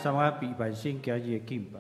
参加比百姓今日的敬拜。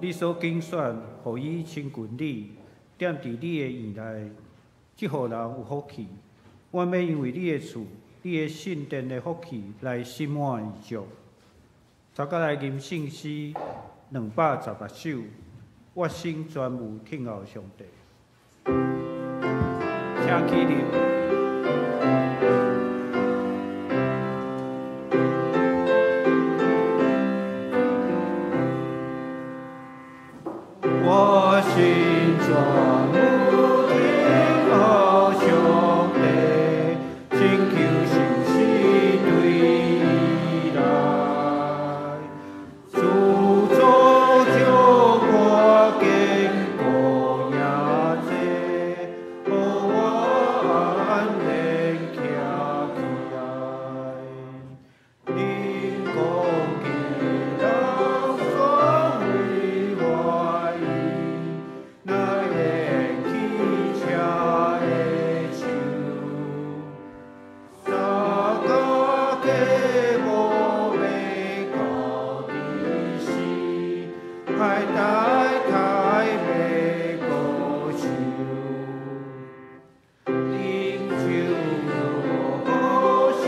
你所竞选，互伊亲近你，踮伫你的院内，即互人有福气。我要因为你的厝、你的圣殿的福气来心满意足。查甲来吟圣诗218首，我心专无听候上帝。请起立。我心专无听候上帝，请求圣师对伊来，主作救我经过夜节，互我安然徛起来。你讲其人所为我意。那缘起车的手，三脚计无要到底时，海带开袂高手，饮酒落好心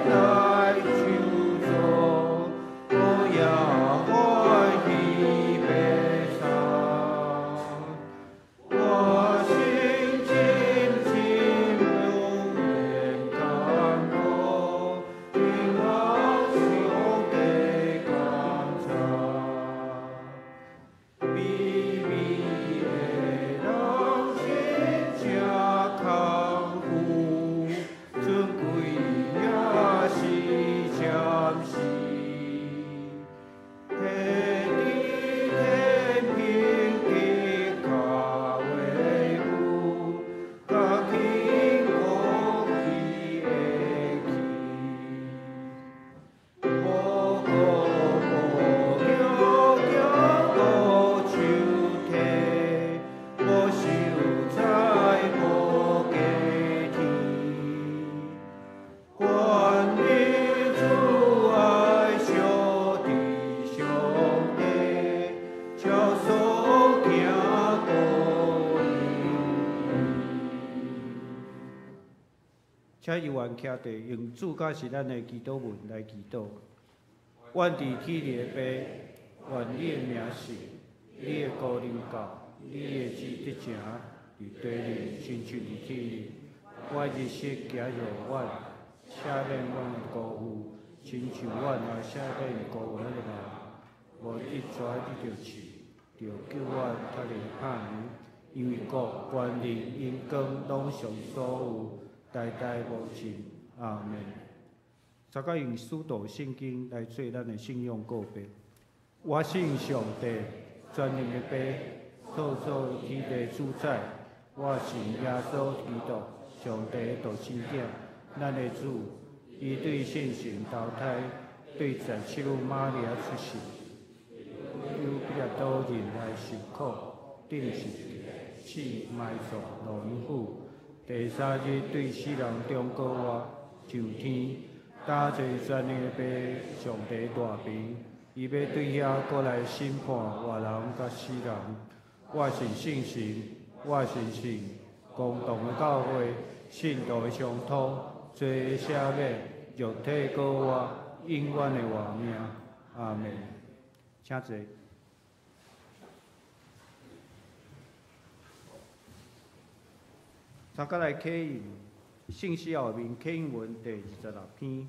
来酒座，我也欢喜悲伤。我心静静永远感动，因请议员徛地，用主甲是咱的祈祷文来祈祷。愿伫天地的爸，愿你的名是，你的国临到，你的旨得成，伫地里亲像伫天里。我日食今日阮，赦免阮的辜负，亲像阮也赦免辜负迄个人。无得抓你着试，着救我脱离歹人，因为国、权力、荣光拢上所有，代代无尽。阿门。再甲用使徒圣经来做咱的信仰告白。我信上帝，全能的爸，创造天地主宰。我信耶稣基督，上帝的独生子，咱的主。伊对圣神投胎，对在七路玛利亚出世，由比拉多人来受苦，钉十字架，死埋葬落阴府。第三日对死人中国活，上天。打坐全能的爸，上帝大平，伊要对遐过来审判活人甲死人。我信圣神，我信共同的教会，信徒的相通，罪赦免，肉体高活，永远的活命。阿门。请坐。参甲来启应。信息后面启应文第26篇。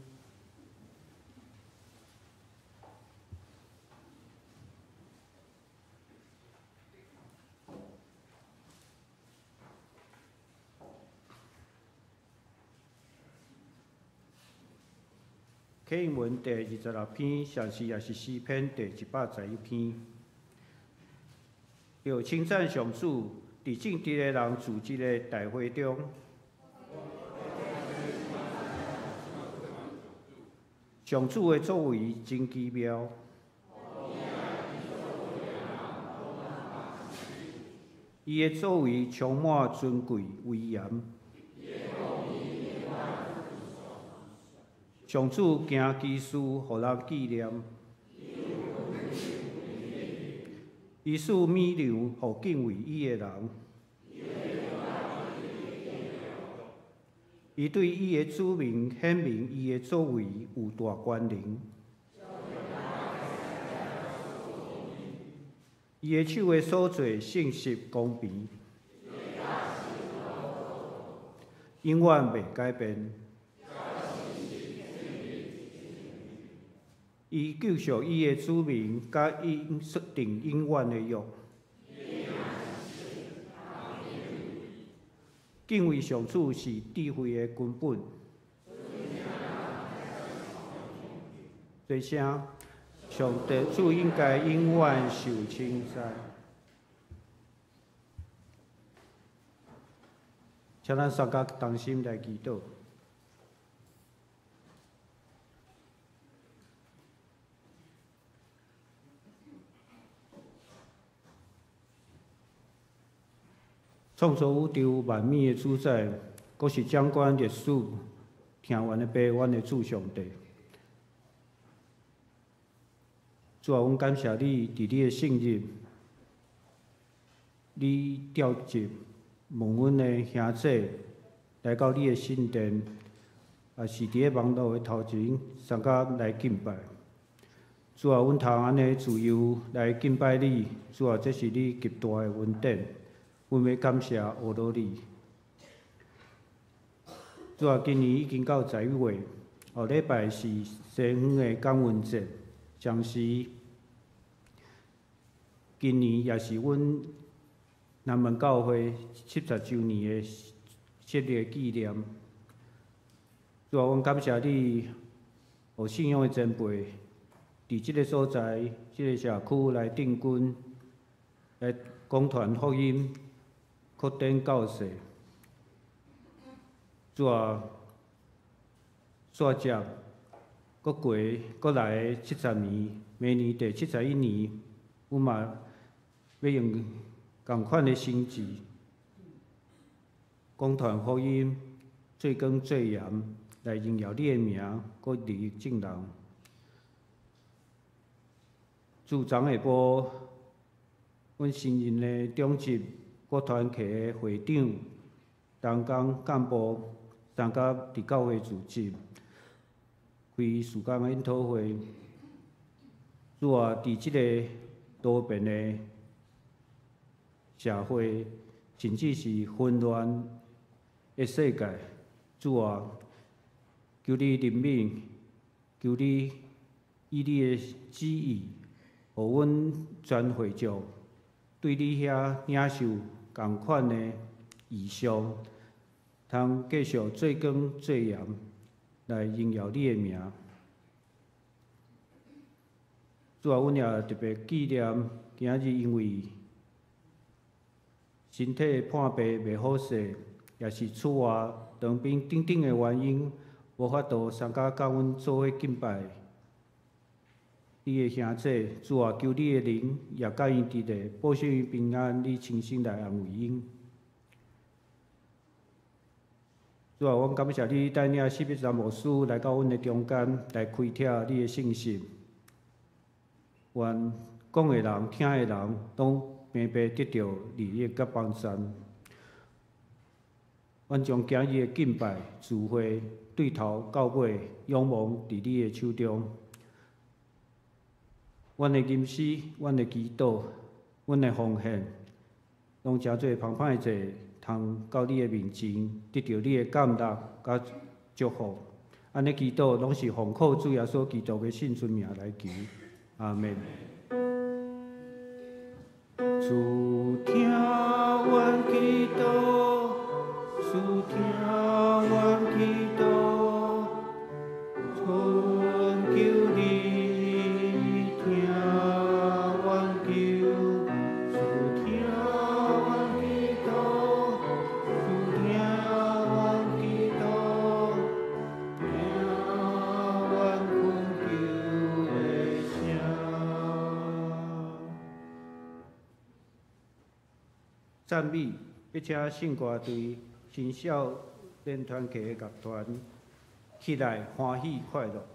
启应文第26篇，上时也是诗篇第111篇。要称赞上主，伫正直的人组织的大会中。上主的作为真奇妙，伊的作为充满尊贵威严。上主行奇事，互人纪念。伊使冕旒，互敬畏伊的人。伊对伊的子民显明伊的作为有大权能。伊的手的所做信实公平，永远袂改变。伊救赎伊的子民，甲因定永远的约。敬畏上主是智慧的根本。最声，上帝主应该永远受称赞。请咱三甲同心来祈祷。创造宇宙万物的主宰，阁是掌管历史、听完的爸，阮的主上帝。主啊，阮感谢你，伫你的圣日，你召集问阮的兄弟来到你的圣殿，也是伫个网络的头前，参加来敬拜。主啊，阮通安尼自由来敬拜你，主啊，这是你极大的恩典。阮要感谢学罗你。主啊，今年已经到11月，后礼拜是西方的感恩节，将是今年也是阮南门教会70周年的设立纪念。主啊，阮感谢你，互信仰的前辈伫即个所在、即个社区来定军，来广传福音。扩展教示，主啊，煞接，搁来70年，明年第71年，阮嘛要用共款的心志，广传福音，做光做盐，来荣耀你的名，搁利益众人。自昨下晡，阮新任的长职。国团契的会长、东港干部参加伫教会组织，开暑假研讨会。主啊，伫即个多变的社会，甚至是混乱的世界，主啊，求你怜悯，求你以你的旨意，互阮全会众对你遐领受共款的异象，通继续做光做盐，来荣耀你的名。主啊，阮也特别纪念今日因为身体判病袂好势，也是厝外当兵等等的原因，无法度参加甲阮做伙敬拜你的兄弟。主啊，求你的灵也甲因伫咧，保守因平安，你亲身来安慰因。主啊，阮感谢你带领四必三牧师来到阮的中间，来开拓你的信息。愿讲的人、听的人，拢平平得到利益甲帮助。阮将今日的敬拜、聚会对头到尾，仰望伫你的手中。阮的吟诗、阮的祈祷、阮的奉献，拢诚做澎湃者，通到你的面前，得到你的感动甲祝福。安尼祈祷，拢是奉靠主耶稣基督的圣尊名来求。阿门。主听阮祈祷，主听阮祈祷，春求你听阮求，主听阮祈祷，主听阮祈祷，听阮恳求的声。赞美，并且圣歌队新小练团契的乐团起来欢喜快乐。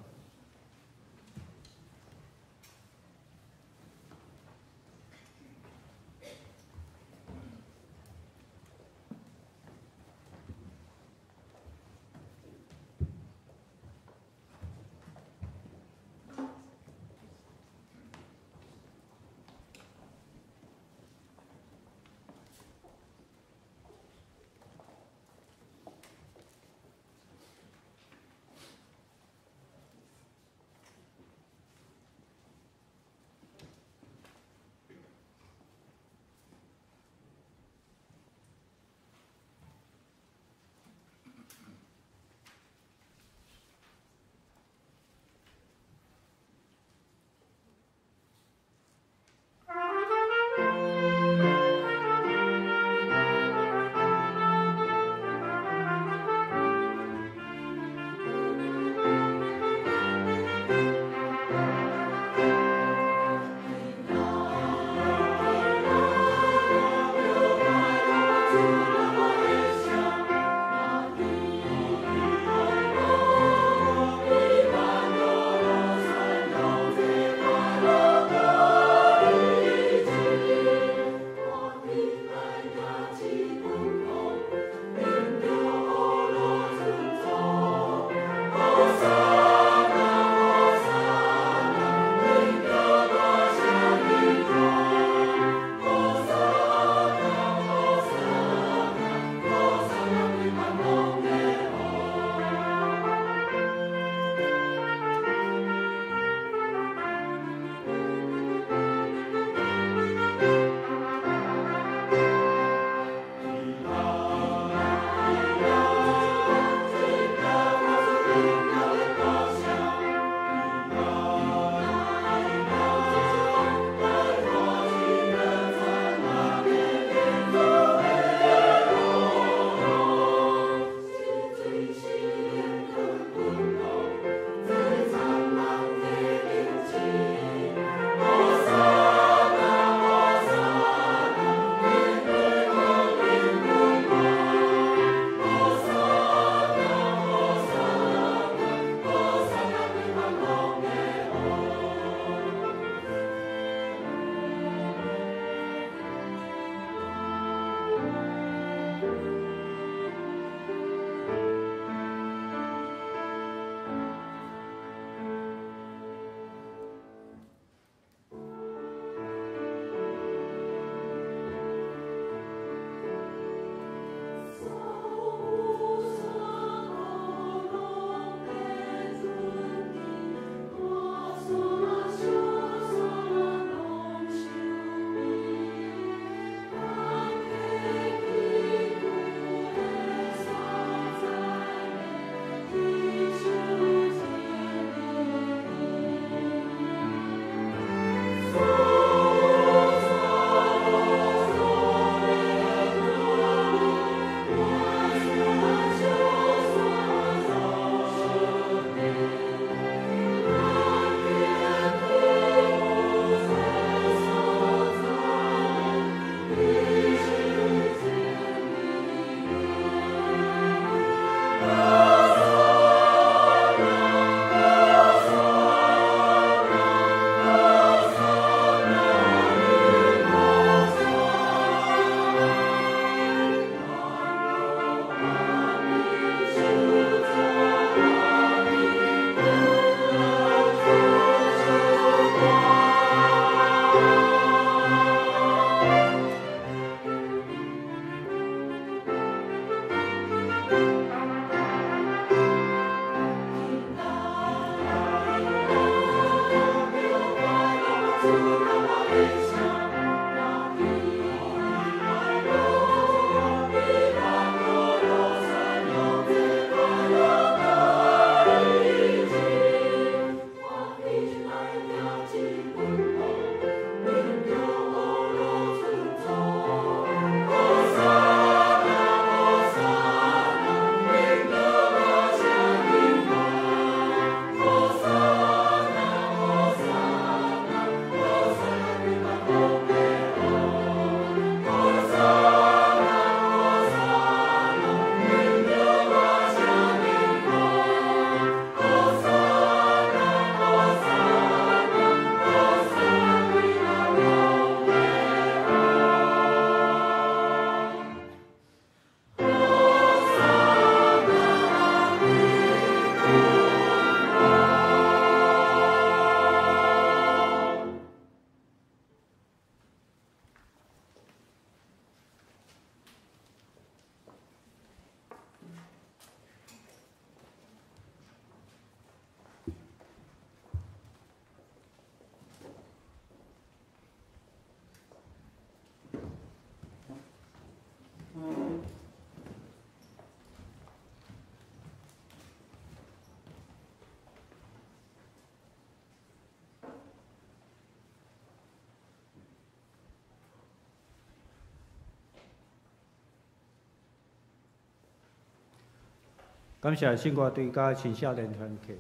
感谢圣歌队甲青少年团体，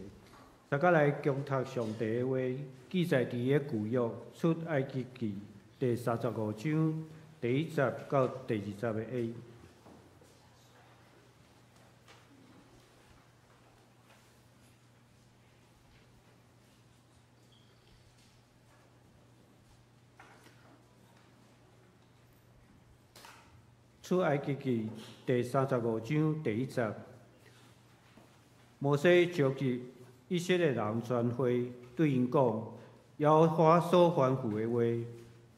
大家来共读上帝的话，记载伫个旧约出埃及记第35章第1节到第2节的 A。出埃及记第35章第1节，摩西召集以色列人全会，对因讲：耶和华所吩咐的话，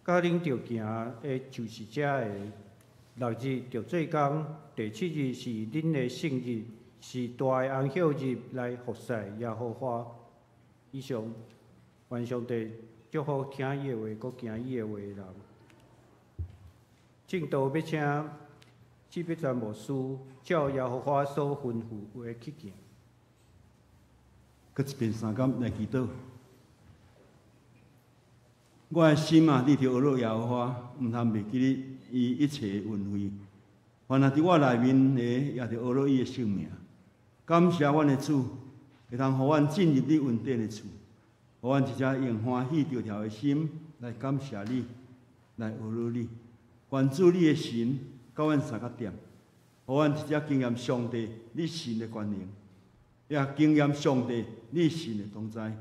甲恁着行的就是这个。6日着做工，第7日是恁的圣日，是大的安息日来服侍耶和华。以上，愿上帝祝福听伊的话，佮行伊的话的人。正道要请志必全牧师照耶和华所吩咐的去行。搁一遍三感来祈祷。我的心啊，你着学了耶和华，毋通袂记你伊一切恩惠。凡若伫我内面的，也着学了伊的性命。感谢阮的主，会通互阮进入你恩典的厝，互阮一只用欢喜着调的心来感谢你，来学了你。愿主你的神甲阮三个点，互阮一只经验上帝你神的权能，也经验上帝你神的同在，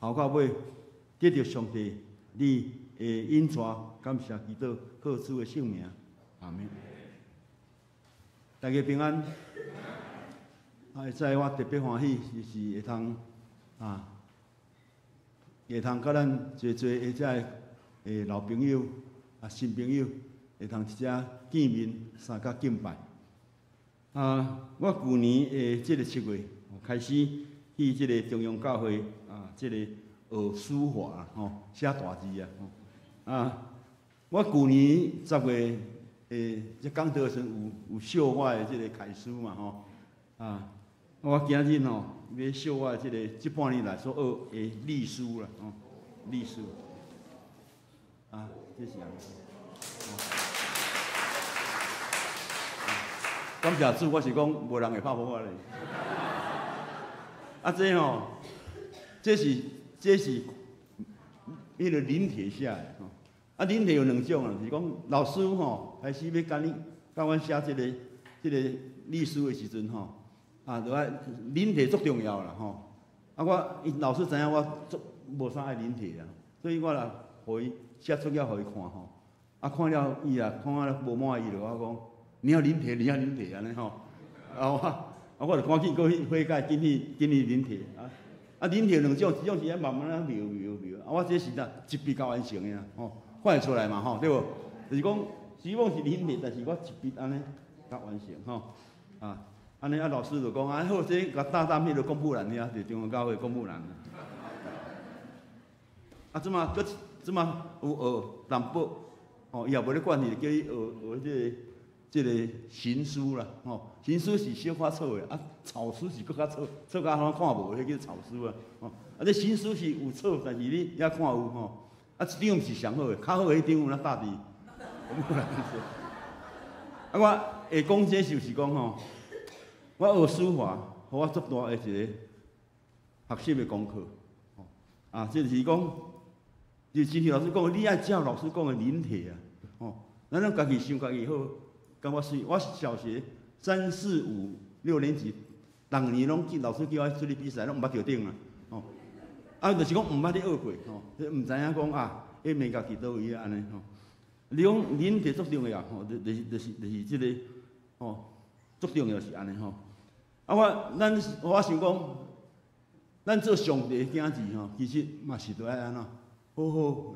后到尾得到上帝你的引带，感谢祈祷，靠主的圣名，阿门。大家平安。会知我特别欢喜，就是会通会通甲咱做迄只老朋友新朋友。会通一只见面，三甲敬拜。我旧年即个7月开始去即个中央教会即个学书法写大字我旧年10月即讲道时有秀我的即个楷书嘛我今日要秀我即个即半年来所学的隶书啦隶书这是安尼。感谢主，我是讲无人会拍破我咧。这是迄个临帖写的临帖有2种就是讲老师开始要教阮写这个隶书的时阵就爱临帖足重要啦我老师知影我足无啥爱临帖所以我来互伊写作业互伊看看了伊看啊无满意就我讲。你要临帖，你要临帖安尼我就赶紧过去会解，紧去临帖临帖2种，一种是慢慢描，我这是一笔交完成的看会出来嘛对无？就是讲希望是临帖，但是我一笔安尼交完成安尼老师就讲好，这甲搭迄个公布栏尔，就中央教会公布栏即马有学淡薄伊也无咧管你，叫伊学即个行书啦，行书是小可错的，草书是搁较错，错甲看无，迄叫草书这行书是有错，但是你也看有一张是上好的，较好的迄张有哪搭伫？我会讲这就是讲我学书法，互我足大的一个学习的功课这就是讲，就真天老师讲，你爱照老师讲的临帖咱家己想家己好。跟我是小学3、4、5、6年级，逐年拢老师叫我出去比赛，拢毋捌着顶就是讲毋捌咧学过毋知影讲迄名家伫倒位安尼你讲临帖足重要就是即个足重要是安尼我想讲，咱做上帝的囝子其实嘛是着爱安怎好好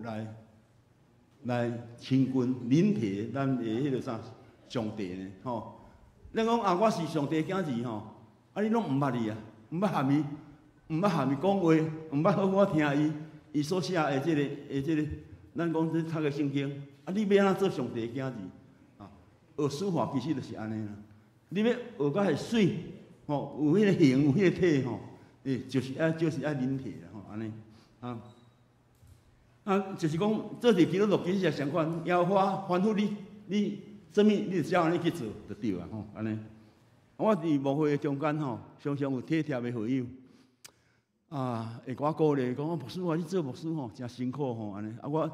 来亲近临帖咱的迄个啥。上帝呢？咱讲我是上帝的囝子你拢毋捌伊毋捌含伊讲话，毋捌好好听伊所写的即个，咱讲这读的圣经你要安怎做上帝的囝子学书法其实就是安尼啦。你要学到会水有迄个形，有迄个体就是爱临帖啦安尼就是讲做伫基督徒其实也相款，耶和华吩咐你。什么？你只要安尼去做就对啊安尼我伫牧会中间吼，常常有体贴的会友，会甲我鼓励，讲牧师啊，你做牧师吼，真辛苦吼，安尼。我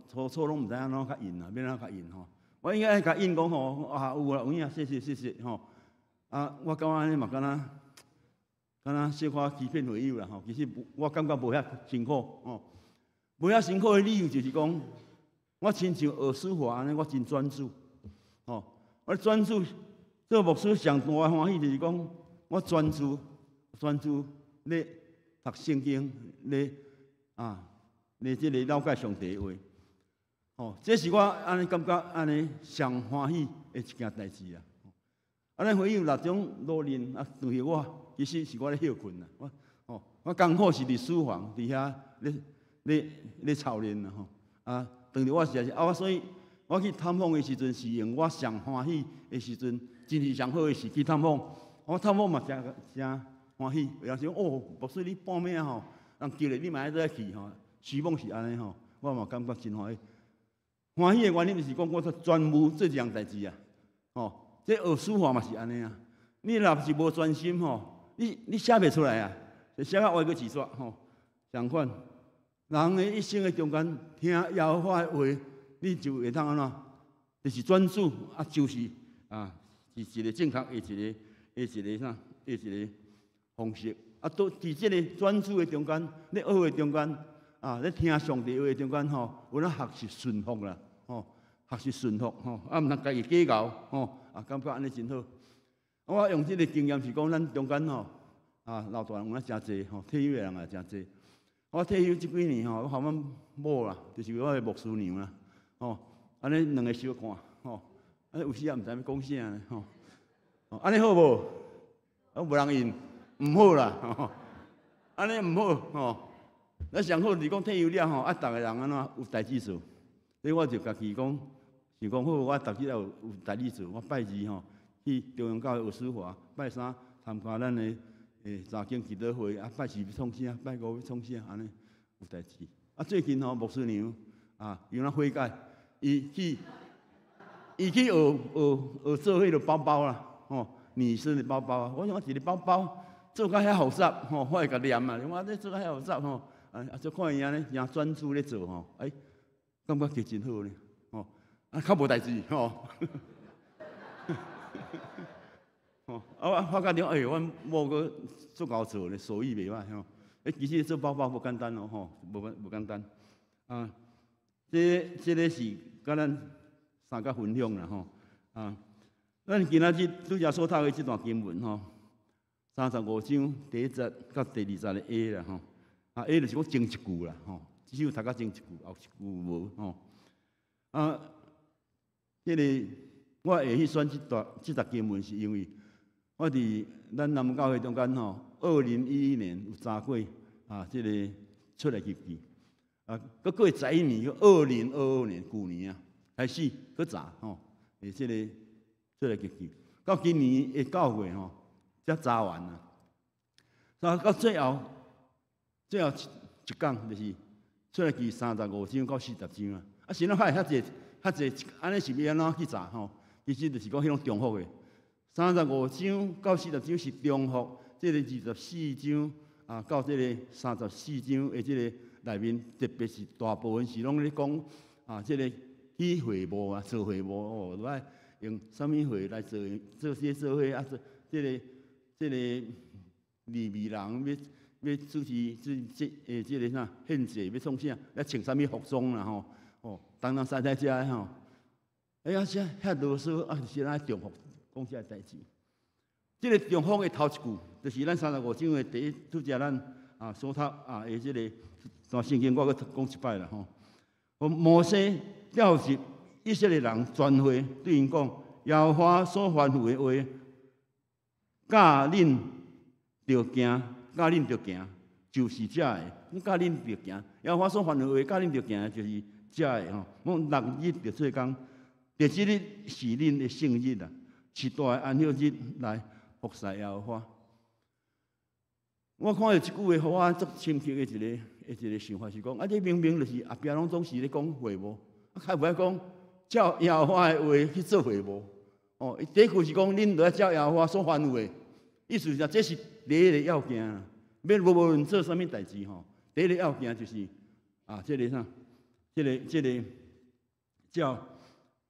初初拢毋知影怎甲应啊，要怎甲应吼。我应该爱甲应讲吼，有啦，有影，谢谢吼。我感觉安尼嘛，敢若小可欺骗会友啦吼。其实我感觉无遐辛苦吼，无遐辛苦的理由就是讲，我亲像学书法安尼，我真专注吼。我专注做牧师上大的欢喜就是讲，我专注咧读圣经，咧即个了解上帝的话。哦，这是我安尼感觉安尼上欢喜的一件代志啊！安尼会有六种努力对我其实是我咧休困啦。我刚好是伫书房伫遐咧操练啦吼。当着我是所以我去探访的时阵是用我上欢喜的时阵，真是上好的事去探访。我探访嘛真欢喜，有时讲牧师你报名吼，人叫你嘛爱再去吼。希望是安尼吼，我嘛感觉真欢喜。欢喜的原因就是讲，我专务做这样代志啊！这学书法嘛是安尼啊。你若是无专心吼，你写袂出来啊，就写到歪个字煞吼。相反，人的一生的中间听耶和华的话，你就会当安怎？就是专注就是是一个正确的一个方式都伫这个专注的中间，咧学的中间。咧听上帝话中间吼，有咧学习顺服啦，学习顺服毋通家己计较感觉安尼真好。我用即个经验是讲，咱中间老大人有真济退休的人也真济。我退休即几年我含阮某啦，就是我的牧师娘啦，安尼两个小看安尼有时也毋知要讲啥呢安尼好无？无人应，毋好啦安尼毋好咱上好是讲退休了逐个人安怎有代志做，所以我就家己讲，想讲好，我逐日有代志做。我拜二去中央教会学书法，拜三参加咱的查经祈祷会，拜四要创啥，拜五要创啥，安尼有代志。最近牧师娘有哪悔改，伊去学做迄个包包啦，女生的包包。我想一个包包做甲遐复杂我会甲念啊，我这做甲遐复杂就看伊安尼真专注咧做感觉其实真好咧较无代志我发觉到阮某个足够做咧，手艺袂歹其实做包包无简单无简单这个是甲咱三甲分享啦咱今仔日拄则所读的这段经文35章第1节到第2节的 A 啦A 就是讲前一句啦只有读到前一句，后一句无这个我会去选这段经文，是因为我伫咱南教会中间2011年有查过这个出来日记搁过11年，2022年旧年开始搁查这个出来日记，到今年的9月才查完啊。到最后一讲就是出来记35章到40章是咱遐济安尼是要安怎去查其实就是讲迄种重复的35章到40章是重复，这个24章到这个34章的这个内面，特别是大部分是拢咧讲这个去会幕做会幕都爱用什么会来做些做伙这个利未人要主持这个啥献祭要创啥，要穿什么服装啦当西在遮遐啰嗦是咱重复讲这代志。这个重复的头一句，就是咱35章的第一，拄则咱所读的这个段圣经，我搁讲一摆啦摩西调入以色列人全会，对因讲：耶和华所吩咐的话，教恁着行，教恁着行，就是这个。教恁着行，耶和华所吩咐的话，教恁着行，就是这个6日着做工，第7日是恁的圣日啦，是大的安息日来服侍耶和华。我看到这句话，互我足深刻的一个想法是讲，这明明就是后壁拢总是咧讲会幕，较不爱讲照耶和华的话去做会幕。哦，第一句是讲恁着照耶和华所吩咐的，意思是这是第一个要件啊。免无论做啥物代志吼，第一个要件就是这个啥，这个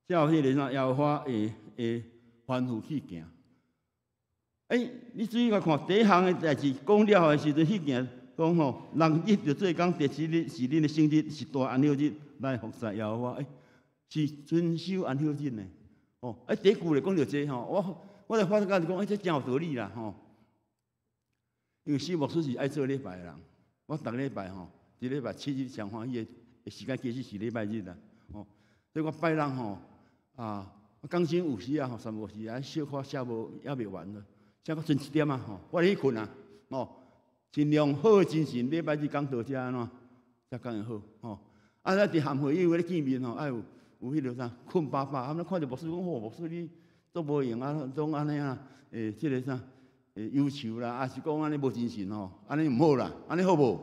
照迄个啥耶和华的吩咐去行。你注意看，第一项的代志讲了后的时阵，迄件讲吼，6日就做工，第7日是恁的圣日，是大安息日，来服侍耶和华。是遵守安息日呢。第一句来讲到这吼，我来发觉是讲，这真有道理啦吼。因为师牧师是爱做礼拜的人，我逐礼拜吼，一礼拜7日上欢喜的时间，其实是礼拜日啦。所以我拜六吼我刚先有时啊3个时啊小可写无也未完了，写到剩1点啊我去困啊尽量好精神，礼拜日讲到这安怎，才讲会好咱伫含会议咧见面爱有迄落啥困饱饱，看到牧师讲牧师你都无用总安尼即个啥忧愁啦，还是讲安尼无精神安尼毋好啦，安尼好无？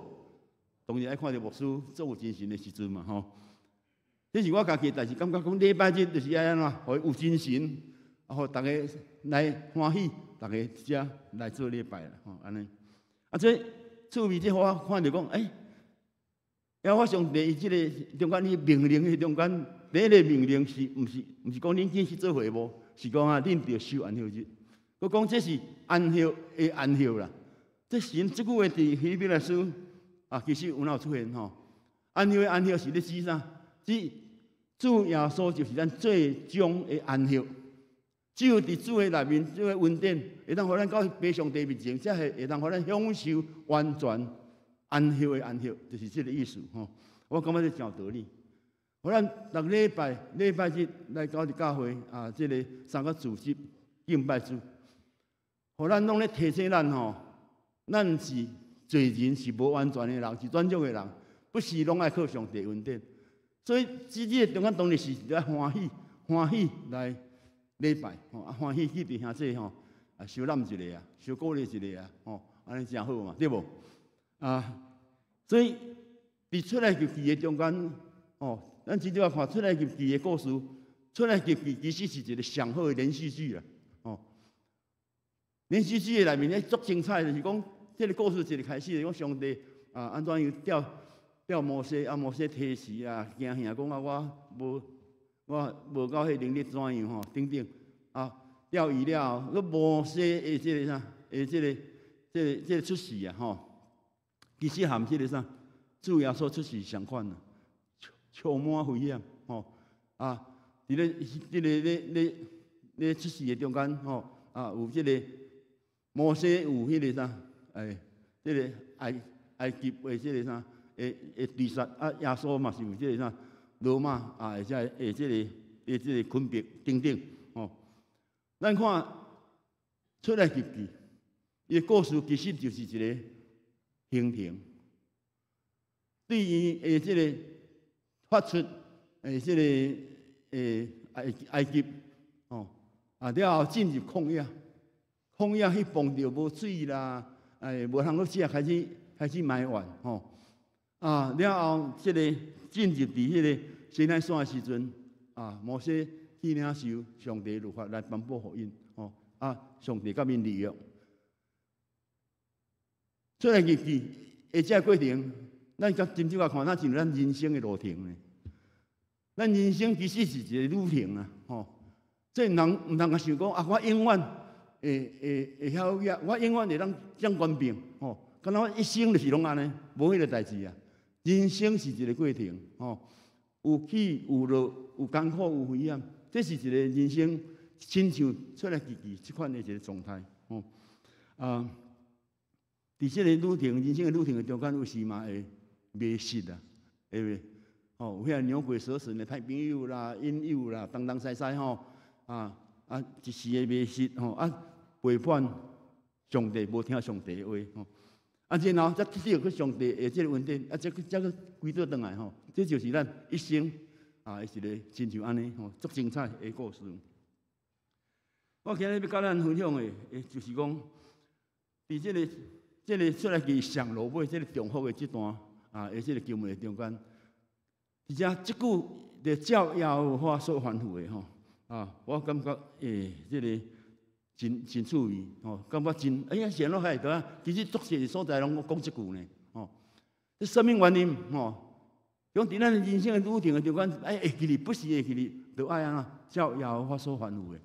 当然爱看到牧师做有精神的时阵嘛这是我家己的代志，感觉讲礼拜日就是爱安怎，互伊有精神，互大家来欢喜，大家遮来做礼拜啦安尼。这趣味，这我看到讲我上帝伊即个中间伊命令的中间，第一个命令是毋是讲恁紧去做会无？是讲恁着守安息日。我讲这是安息的安息啦。这神即句话伫希伯来书其实有哪有出现安息的安息是咧指啥？指主耶稣就是咱最终的安息。只有伫主的内面，主的恩典会当互咱到爬上帝面前，才会当互咱享受完全安息的安息，就是这个意思我感觉这真有道理。互咱逐礼拜日来到伫教会这个3个主日敬拜主，互咱拢咧提醒咱咱是罪人，是无完全的人，是软弱的人，不是拢爱靠上帝恩典。所以这个中间当然是来欢喜来礼拜欢喜去伫兄弟相揽一个相鼓励一个安尼真好嘛，对无？所以伫出来及记的中间咱真正要看出来及记的故事，出来及记其实是一个上好的连续剧啦连续剧的内面足精彩，就是讲这个故事一个开始，讲上帝安怎样调摩西摩西提示惊吓讲我无到迄能力怎样等等钓鱼了后，佮摩西的这个啥，这个出世其实含这个啥，主耶稣出世相款充满危险伫咧出世的中间有这个摩西有迄个啥这个埃及的这个啥地杀耶稣嘛是有这个啥罗马而且这个昆别等等咱看出来记，伊的故事其实就是一个形庭，对于这个发出这个埃及了后进入旷野迄碰到无水啦，无通好食，开始埋怨了后这个进入伫迄个西奈山的时阵摩西去领受上帝律法来颁布互因上帝甲因立约。出来日记这个过程，咱真正看，咱像咱人生的路程呢。咱人生其实是一个旅程这人毋通想讲我永远会晓遐，我永远会当掌权柄敢若我一生就是拢安尼，无迄个代志人生是一个过程有起有落，有艰苦有危险，这是一个人生，亲像出来记这款的一个状态伫这个旅程，人生的旅程的中间，有时嘛会迷失会袂有遐牛鬼蛇神的太朋友啦、引诱啦、东东西西一时会迷失背叛上帝，无听上帝的话然后再去到上帝的这个恩典再去归倒转来这就是咱一生一个亲像安尼足精彩的故事。我今日要甲咱分享的，就是讲伫这个出来记上落尾这个重复的这段这个经文中间，而且这句就照耶和华所吩咐的我感觉这个真趣味感觉真哎呀，想落海对啊，其实足些所在拢讲一句呢这什么原因讲伫咱人生的路程的中间，会记哩，不是会记哩，就爱安照耶和华所吩咐的。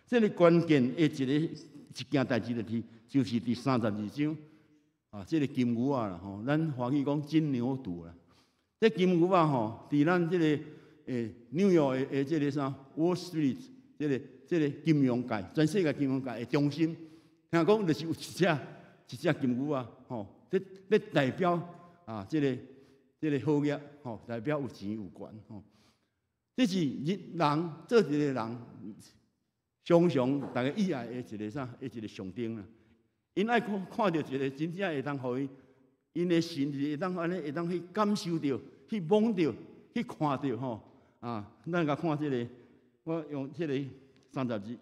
这个关键的一件代志就是第32章这个金牛啦咱华语讲金牛犊啦。这金牛伫咱这个纽约的这个啥 Wall Street 这个金融界，全世界金融界的中心，听讲就是有一只金牛这代表这个好业代表有钱有权这是人做一个人，常大家以爱的一个象征啦。因爱看到一个真正会当互因的心会当安尼会当去感受到、去摸到、去看到咱甲看这个，我用这个32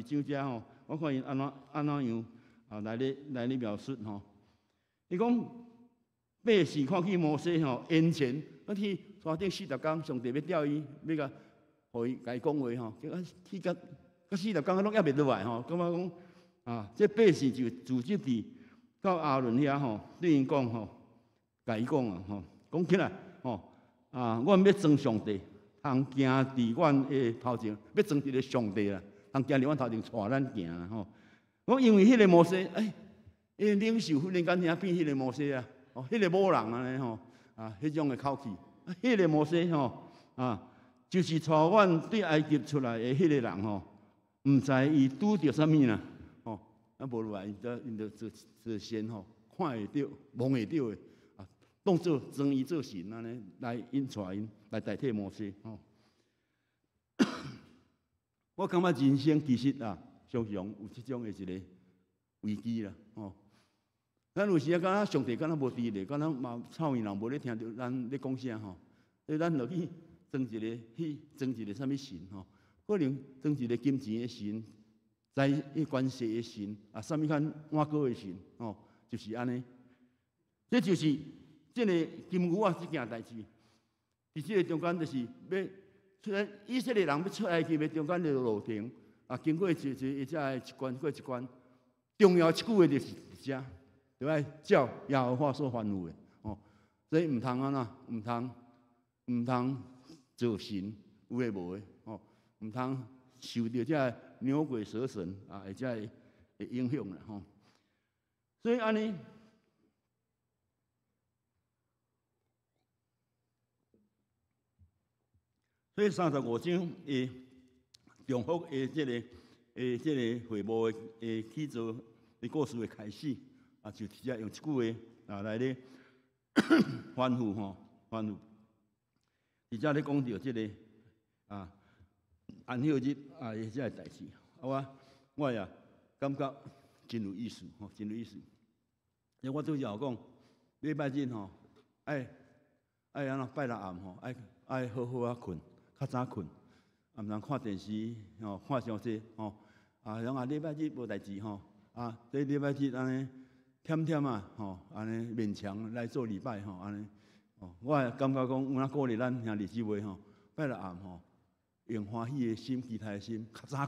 章遮我看因安怎样来咧描述伊讲。八时看见摩西眼前，去山顶40天，上帝要钓伊，要甲伊讲话去到40天拢还袂落来感觉讲这八时就自己伫到亚伦遐对因讲甲伊讲讲起来阮要装上帝，通行伫阮的头前，要装一个上帝啦，通行伫阮头前带咱行啦讲因为迄个摩西领袖忽然间变迄个摩西啊。迄个某人安尼迄种的口气，迄个摩西就是带阮对埃及出来的迄个人毋知伊拄着啥物啦无落来，因着做神看会到、摸会到的当作装伊做神安尼来因带因来代替摩西我感觉人生其实常常有即种的一个危机啦咱有时敢若上帝敢若无伫咧，敢若嘛草面人无咧听到咱咧讲啥所以咱落去装一个啥物神可能装一个金钱的神、关系的神啥物款碗糕的神就是安尼。这就是这个金牛这件代志，伫这个中间就是要出来，以色列人要出埃及的中间的路程经过一关过一关，重要一句话就是遮。就爱照耶和华所吩咐的所以毋通安怎，毋通做神有诶无诶毋通受到这牛鬼蛇神或者会影响啦所以安尼，所以35章诶重复诶这个会幕诶起造诶故事诶开始。就直接用一句话来咧吩咐吩咐，直接咧讲到这个安息日这个代志我也感觉真有意思真有意思。因为我拄则有讲，礼拜日爱安怎拜六暗爱好好困，较早困，毋通看电视看伤济像礼拜日无代志这礼拜日安尼。忝安尼勉强来做礼拜安尼我也感觉讲有哪鼓励咱兄弟姊妹拜六暗用欢喜的心、期待的心，较早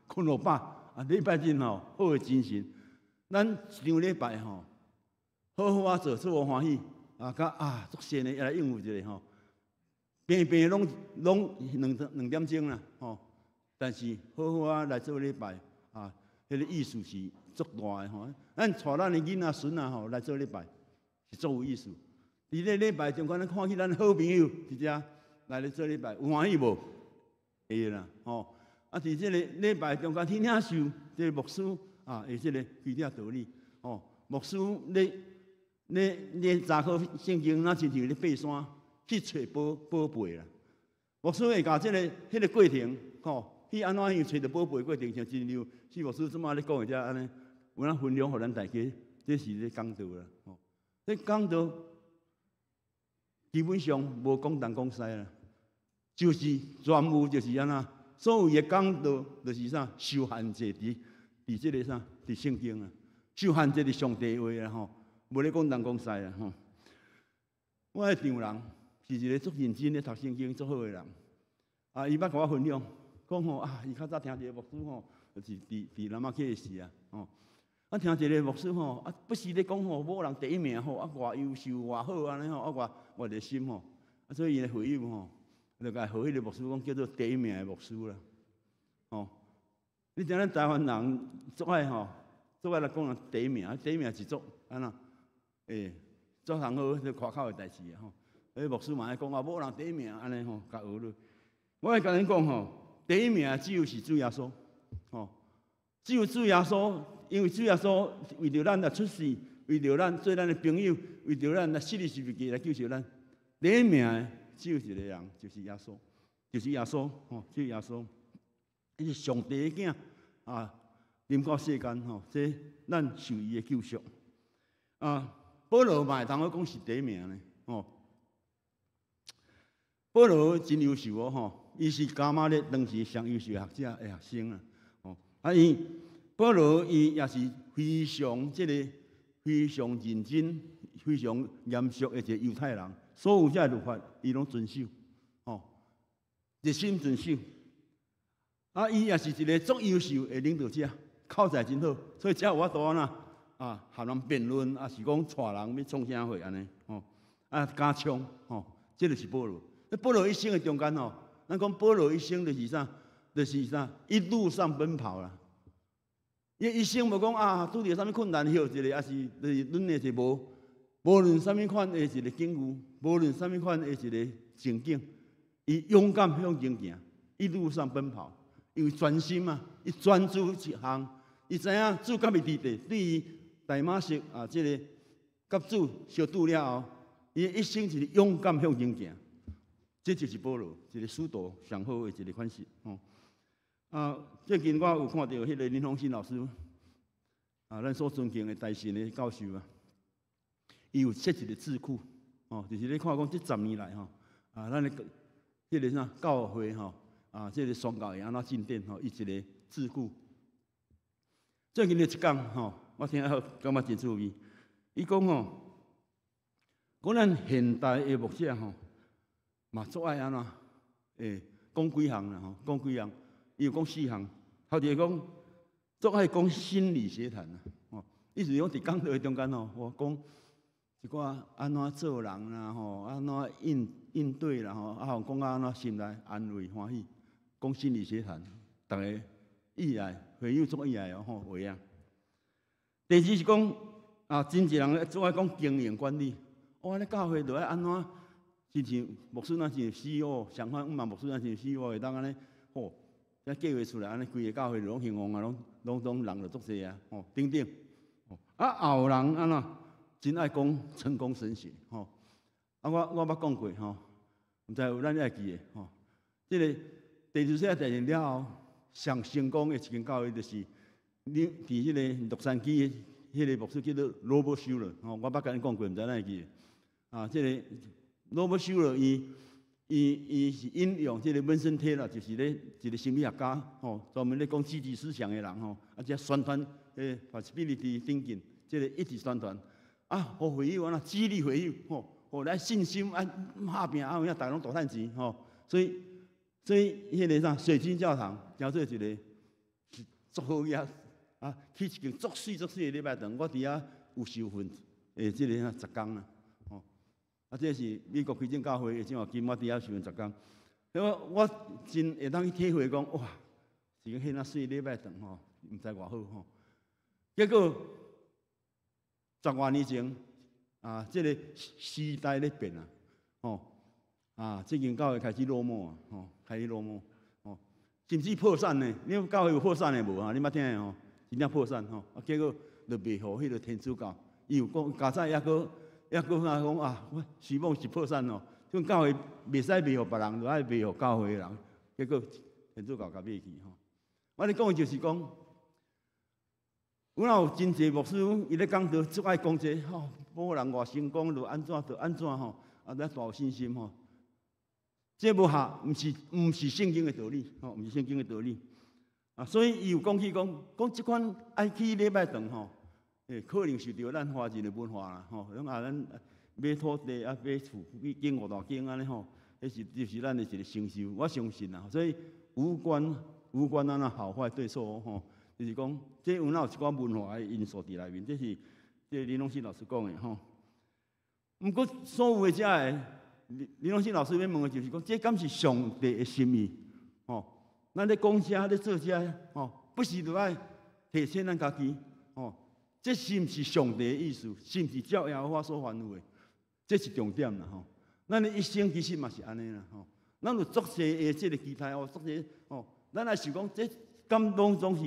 困落饱礼拜日好的精神，咱一场礼拜好好做有欢喜足善的来应付一下平拢2点钟啦但是好来做礼拜迄个意思是足大的咱带咱的囡仔孙来做礼拜是足有意思。伫咧礼拜中间，咱看起咱好朋友伫遮来咧做礼拜，有欢喜无？会啦伫这个礼拜中间听受这个牧师的这个规条道理牧师咧查考圣经，那亲像咧爬山去找宝贝啦。牧师会教迄个过程去安怎样找到宝贝的过程，像真像牧师怎么咧讲的遮安尼，有咱分享互咱大家，这是咧讲道啦这讲道基本上无讲东讲西啦，就是全部就是安那，所有的讲道就是啥，受限制伫这个啥，伫圣经啊，受限制伫上帝话啦无咧讲东讲西啦我迄丈人是一个足认真咧读圣经足好的人伊捌甲我分享。讲吼啊，伊较早听一个牧师吼，就是伫南马溪的事啊，吼。啊，听一个牧师吼，啊，不时咧讲吼，某人第一名吼，啊，偌优秀偌好安尼吼，啊，偌热心吼，啊，所以伊的回应吼，就甲和迄个牧师讲叫做第一名的牧师啦，吼。你知咱台湾人做爱吼，做爱来讲人第一名，第一名是做安那，做上好就夸口的代志啊吼。迄牧师嘛爱讲啊，某人第一名安尼吼，甲学落。我会甲恁讲吼，第一名只有是主耶稣，吼。只有主耶稣，因为主耶稣为着咱来出世，为着咱做咱的朋友，为着咱来死里十字架来救赎咱。第一名的只有一个人，就是耶稣，就是耶稣，吼，就是耶稣。伊是上帝的囝啊，临到世间吼，这咱受伊的救赎。啊，保罗嘛会当讲是第一名呢，吼。保罗真优秀哦，吼，伊是加马列当时上优秀的学者的学生啊。啊，保罗伊也是非常非常认真、非常严肃的一个犹太人，所有这律法伊拢遵守，热心遵守。啊，伊也是一个足优秀的领导者，口才真好，所以才有法度啊，和人辩论，啊是讲带人要创啥货安尼，啊加枪，这就是保罗。保罗一生的中间咱讲保罗一生就是啥？就是啥？一路上奔跑啦。伊一生无讲啊，拄着啥物困难，休一个，也是就是阮的是无论啥物款的一个境遇，无论啥物款的一个情景，伊勇敢向前行，一路上奔跑，因为专心嘛，伊专注一项，伊知影主甲伊伫地，对于大马色啊，这个甲主相拄了后，伊一生就是勇敢向前行，这就是保罗一个使徒上好的一个款式，啊，最近我有看到迄个林鸿新老师，啊，咱所尊敬的大神的教授啊，伊有设一个智库，就是咧看讲这10年来啊，咱的迄个啥教会啊，这个宣教会安怎进展伊一个智库。最近的一讲我听后感觉真趣味。伊讲讲咱现代的牧者嘛做爱安怎，讲几项啦讲几项。伊有讲4项，头一个讲，做爱讲心理学谈啦，意思讲伫讲道中间我讲一寡安怎做人啦，安怎应对啦，讲安怎心内安慰欢喜，讲心理学谈，大家意爱，会友做意爱话啊。第二是讲啊，真济人做爱讲经营管理，咧教会就爱安怎，亲像牧师那是 CEO， 相反嘛牧师那是 CEO 会当安尼咱计划出来，安尼规个教会拢兴旺啊，拢人就足济啊，等等。啊，后人安怎真爱讲成功神学，啊，我捌讲过毋知有咱会记的即个第2世界大战了后，上成功的一间教会就是伫迄个洛杉矶的迄个牧师叫做罗伯修勒，我捌甲恁讲过，毋知咱会记的。啊，即个罗伯修勒伊是引用这个温森特啦，就是咧一个心理学家专门咧讲积极思想的人啊，即宣传possibility thinking， 即个一直宣传啊，互会友啊，激励会友互咱信心啊，打拼啊，有影大家拢大趁钱所以迄个啥水晶教堂叫做一个足好嘢啊，去一间足水的礼拜堂，我伫遐有受训即个10天啊。啊，这是美国基督教会的正话金，我伫遐受训10天。我真会当去体会讲，哇，是个迄那水礼拜堂毋知偌好结果10多年前啊，这个时代咧变啊，这间教会开始落寞啊，开始落寞甚至破产呢。你教会有破产的无你捌听的真正破产啊，结果就卖互迄个天主教，伊有讲加早还佫讲啊，我希望是破产这教会袂使卖互别人，就爱卖互教会的人。结果天主教甲买去我咧讲的就是讲，有哪有真济牧师伊咧讲道，足爱讲这某人偌成功，就安怎啊，咱大有信心这无合，毋是圣经的道理毋是圣经的道理啊。所以伊有讲即款爱去礼拜堂可能受到咱华人的文化啦，拢咱买土地买厝，建5大间安尼迄就是咱的一个承受，我相信啦。所以无关那好坏对错吼，就是讲这有哪有一寡文化的因素伫内面，这是林荣新老师讲的吼。毋过所有的遮个林荣新老师要问的就是讲，这敢是上帝的心意吼？咱咧讲遮咧做遮吼，不是着爱提升咱家己吼，这是毋是上帝的意思？是毋是照耶和华所吩咐的？这是重点啦吼。咱的一生其实嘛是安尼啦吼。咱有足侪的即个期待哦，足侪哦，咱也想讲，这感动总是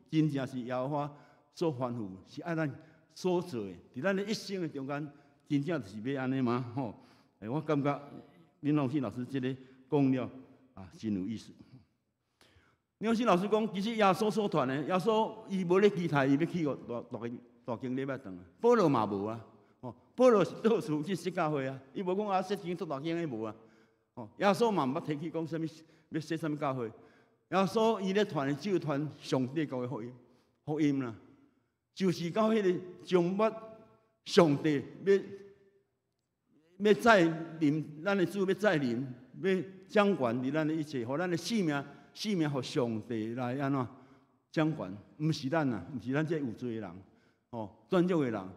真正是耶和华所吩咐，是爱咱所做的。伫咱的一生的中间，真正就是要安尼吗？吼，我感觉林荣信老师这个讲了啊，真有意思。林荣信老师讲，其实耶稣所传的，耶稣伊无咧期待伊要去个大经礼拜堂啊，保罗嘛无啊，哦，保罗是到处去设教会啊，伊无讲啊设经做大经的无啊。耶稣嘛毋捌提起讲啥物，要说啥物教会。耶稣伊咧传的只有传上帝教的福音啦，就是到迄个将末上帝要再临，咱的主要再临，要掌权伫咱的一切，互咱的性命互上帝来安怎掌权，毋是咱啊，毋是咱这有罪的人，哦，软弱的人，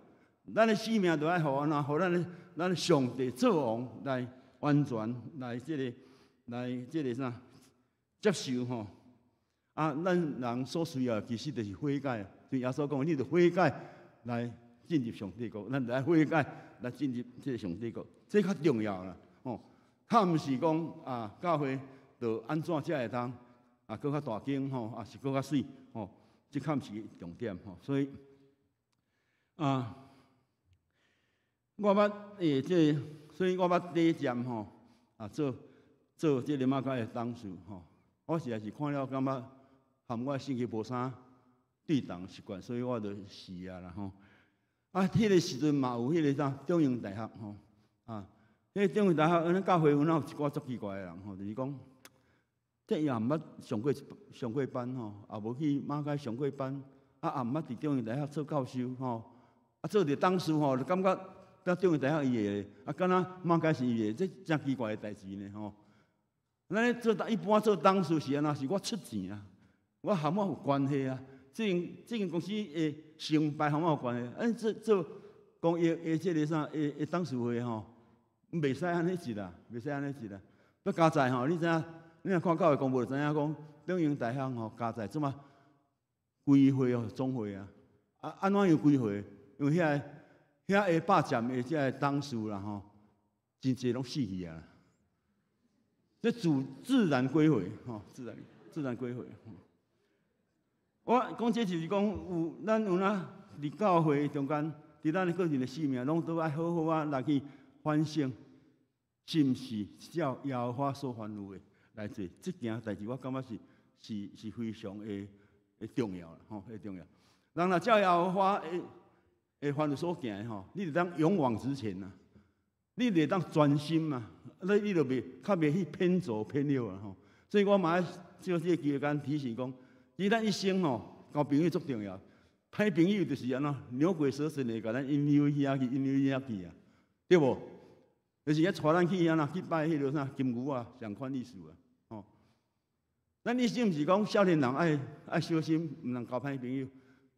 咱的性命就爱互安怎，互咱的上帝做王来。完全来这个啥接受吼啊！咱人所需要其实就是悔改。对耶稣讲，你着悔改来进入上帝国，咱来悔改来进入这个上帝国，这较重要啦。哦，较毋是讲啊，教会着安怎才会当啊，搁较大间吼，啊是搁较水吼，这较毋是重点吼。所以啊，我捌这。所以我捌第一站吼啊，做这个马甲的董事吼，我实在是看了感觉含我性格无啥对同习惯，所以我就死啊啦吼。啊，迄个时阵嘛有迄个啥中央大学吼啊，迄个中央大学安尼教会有哪有一寡足奇怪的人吼，就是讲这也毋捌上过班吼，也无去马甲上过班，啊也毋捌伫中央大学做教授吼，啊做着董事吼，就感觉。到中央大学伊个，啊，敢若马甲是伊个，这真奇怪的代志呢吼。咱咧做一般做董事是安怎？是我出钱啊，我含我有关系啊。这间公司的成败含我有关系。做公业这个啥的董事会吼，袂使安尼一啦，袂使安尼一啦。要加在吼，你知影？你若看教会公布就知影讲，中央大学吼加在怎么规会哦，总会啊，啊安怎样规会？因为遐下霸占的这个董事啦吼，真侪拢死去啊！这自然归回吼，自然归回。我讲这就是讲咱有哪伫教会中间，伫咱个人的生命，拢都爱好好啊来去反省，是毋是照耶和华所吩咐的来做？这件代志我感觉是非常的重要啦吼，很重要。人若照耶和华会凡有所行的吼，你就当勇往直前呐，你就当专心嘛，你就较袂去偏左偏右啊吼。所以我嘛要借这个机会间提醒讲，其实咱一生吼，交朋友足重要。歹朋友就是安怎牛鬼蛇神的，甲咱引诱遐去，引诱遐去啊，对无？就是遐带咱去安怎去拜迄个啥金牛啊，上款意思啊，吼。咱一生毋是讲少年人爱小心，毋通交歹朋友。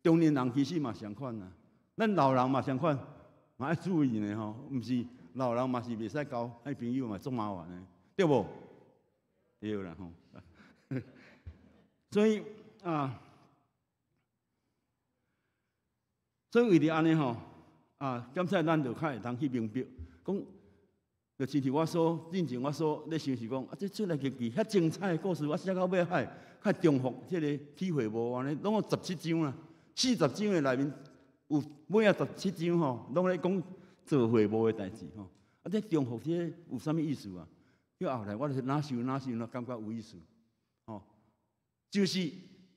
中年人其实嘛上款啊。咱老人嘛相款，嘛要注意呢吼，毋是老人嘛是袂使交歹朋友嘛，足麻烦的，对无？对啦吼。所以啊，所以为着安尼吼啊，检测咱就较会通去明白，讲，就亲像我所之前我所咧想是讲，啊，这出来个遐精彩的故事，我写到尾海，较重复，这个体会无安尼，拢有17章啦，40章的内面。有尾啊17章吼，拢咧讲做会务的代志吼。啊，这重复这有啥物意思啊？叫后来我就哪想，感觉有意思。吼，就是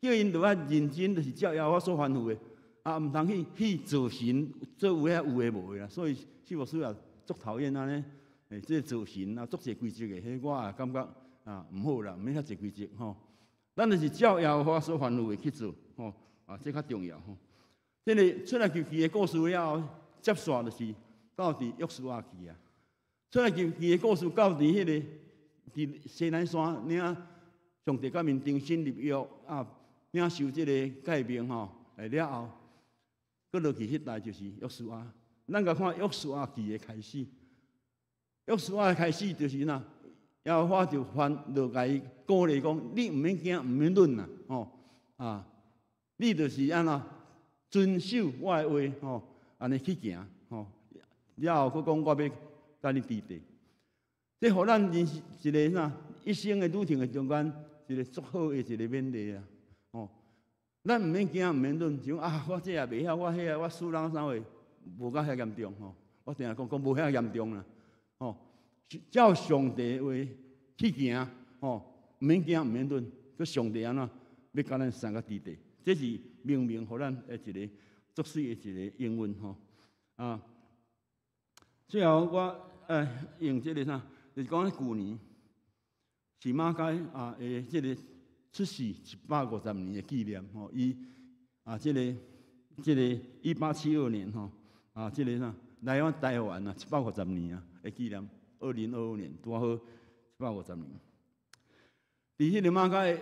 叫因着爱认真，就是照耶和华所吩咐的，啊，毋通去做神，做有诶无诶啦。所以是无需要足讨厌安尼，这做神啊，足侪规则的，迄我也感觉啊毋好啦，毋免遐侪规则吼。咱就是照耶和华所吩咐的去做，吼啊，这较重要吼。这个出来求记的故事了后，接续就是到伫约书亚记啊。出来求记的故事到伫迄个伫西南山领上帝甲面重新立约啊，领受即个诫命吼，了后，搁落去迄代就是约书亚。咱甲看约书亚记的开始，约书亚的开始就是哪？耶和华就就甲伊鼓励讲：你毋免惊，毋免论啦，你就是安怎遵守我的话，安尼去行，了后，佫讲我要甲你治地。这互咱人生一个啥一生的旅程的中间，一个足好的一个勉励啊！咱毋免惊，毋免论，像我这也袂晓，我迄我输人啥货，无甲遐严重我定讲无遐严重啦，照上帝话去行，毋免惊，毋免论，佮上帝安怎要甲咱三个治地，这是明明互咱的一个足水的一个英文最后我用这个啥，就是讲旧年是马街这个出世150年的纪念伊这个1872年这个啥台湾150年的纪念，2025年拄好150年。伫迄个马街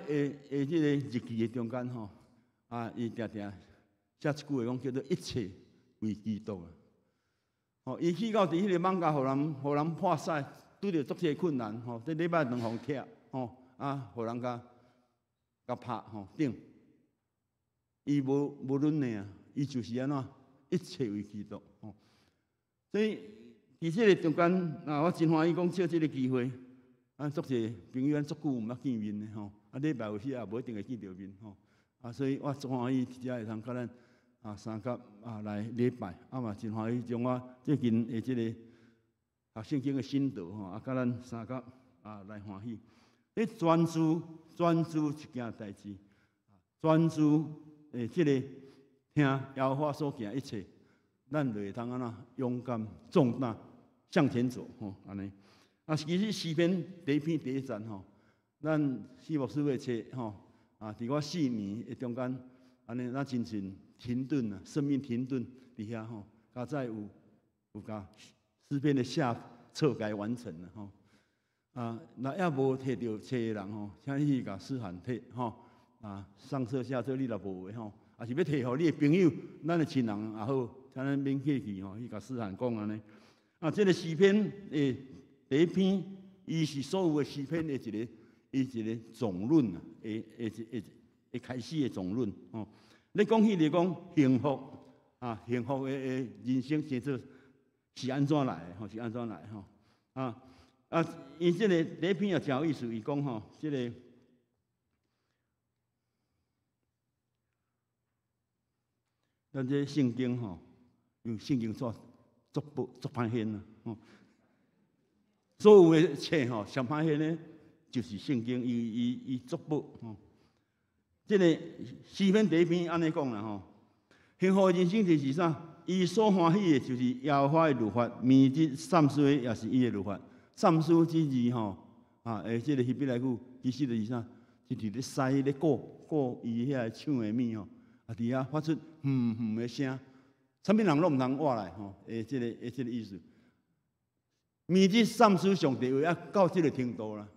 的这个日记的中间伊定定写一句话讲叫做一切为基督啊。伊去到伫迄个艋舺，互人破屎，拄着足些困难这礼拜2互拆互人甲拍顶。伊无论呢伊就是安怎一切为基督所以伫这个中间我真欢喜讲借这个机会，足些朋友足久毋捌见面的礼拜有时也无一定会见到面所以我足欢喜真正会通甲咱三甲来礼拜，嘛真欢喜将我最近的这个圣经的心得甲咱三甲来欢喜。你专注一件代志，专注这个听耶和华所行一切，咱就会通安怎勇敢壮大向前走安尼。其实诗篇第1篇第1章咱四牧师的册伫我4年的中间，安尼咱真正停顿生命停顿伫遐加再有甲诗篇的下册该完成了那也无摕到册的人请你去甲思涵摕上册下册你若无的也是要摕互你的朋友，咱的亲人也好，请咱免客气去甲思涵讲安尼。这个诗篇的第1篇，伊是所有的诗篇的一个总论会开始的总论你讲起来讲幸福幸福的人生生活是安怎来的是安怎来伊这个第1篇也真有意思，伊讲这个咱这圣经用圣经作歹显所有的册上歹显呢，就是圣经伊作宝这个诗篇第1篇安尼讲啦幸福的人生就是啥？伊所欢喜的就是耶和华的律法，明日三思的也是伊的律法。三思之字这个希伯来语其实就是啥？就是咧塞咧过伊遐唱的物伫遐发出的声，啥物人拢毋通活来这个意思。明日三思上帝话到这个程度啦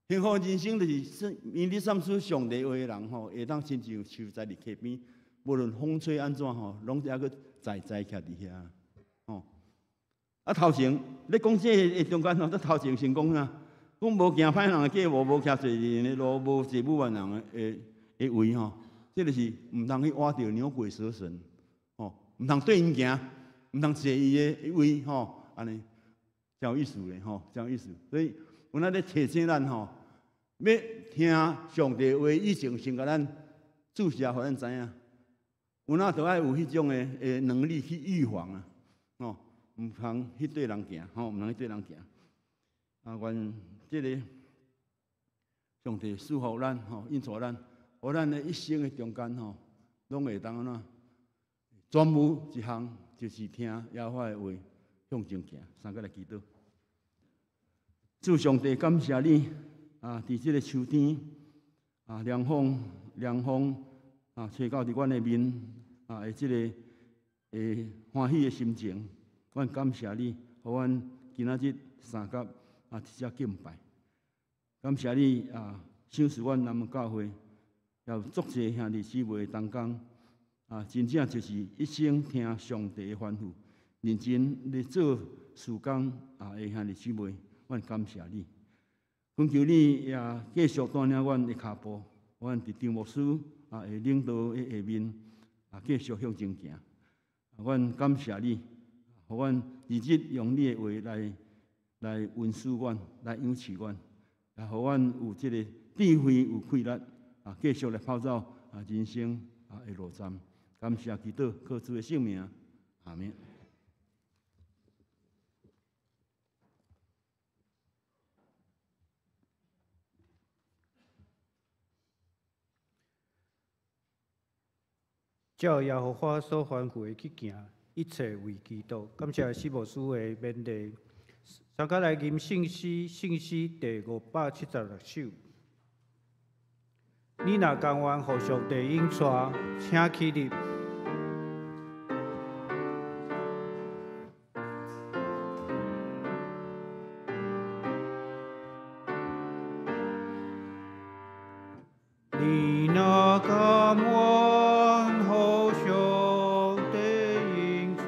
幸福人生就是明日三思上帝话的人会当亲像树在伫溪边，无论风吹安怎拢还阁在徛伫遐头前咧讲这个中间头前先讲啥？讲无行歹人的计谋，无徛罪人的路，无坐不完人的位这就是毋通去挖着牛鬼蛇神毋通对因行，毋通坐伊的位安尼真有意思咧真有意思。所以有咱咧提醒咱要听上帝话以前，先甲咱注释，互咱知影，有哪都爱有迄种的能力去预防毋通去对人行毋通去对人行愿这个上帝祝福咱应助咱，互咱的一生的中间拢会当安怎专务一项，就是听耶和华的话，向前行。三个来祈祷。主上帝，感谢你伫这个秋天凉风吹到伫阮的面的这个欢喜的心情，阮感谢你，互阮今仔日三甲直接敬拜。感谢你啊，赏赐阮南门教会，也有足济兄弟姊妹同工啊，真正就是一生听上帝的吩咐，认真咧做事工啊的兄弟姊妹，阮感谢你。恳求你也继续带领阮的脚步，阮伫张牧师啊会领导的下面啊，继续向前行。阮感谢你，互阮日日用你的话来温书阮，来养持阮，也互阮有这个智慧、有气力啊，继续来跑走啊人生啊的路站。感谢基督靠主的圣名，阿门。照耶和华所吩咐的去行，一切为基督。感谢师牧师的勉励。三甲来吟圣诗，圣诗第576首。你若甘愿互上帝应许，请起立。你若甘愿互上帝应许，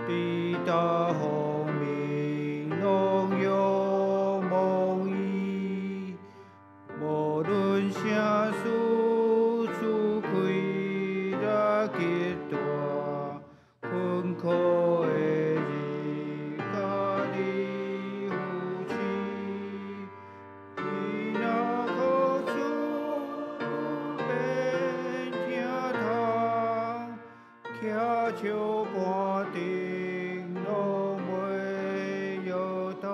必达光明荣耀梦伊，无论啥事主开若极大，困苦的日甲你扶持。你若靠主变听堂，倚笑半定拢袂摇动，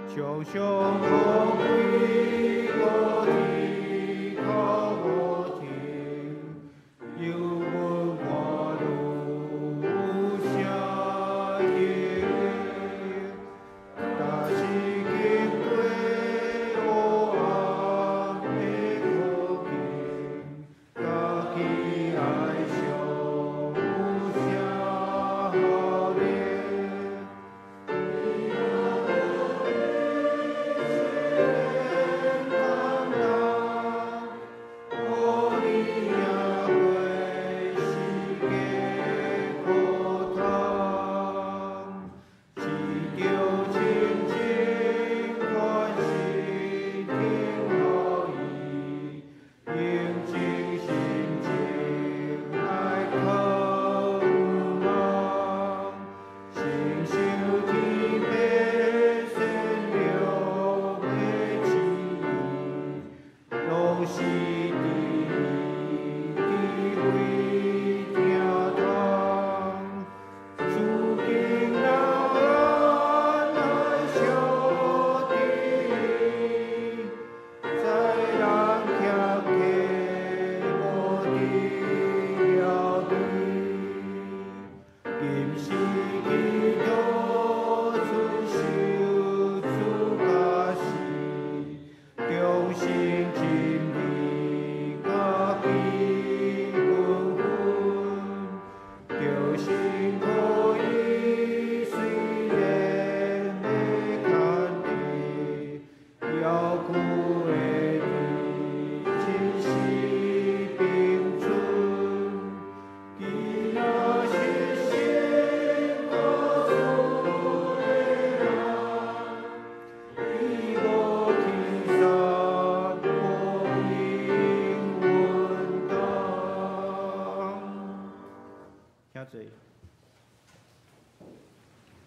常常可归无天靠无停，犹问我路有啥经，但是经过黑暗的苦境，家己爱上有啥好咧？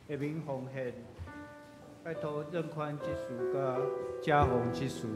下面奉献，拜托任宽之书甲嘉宏之书。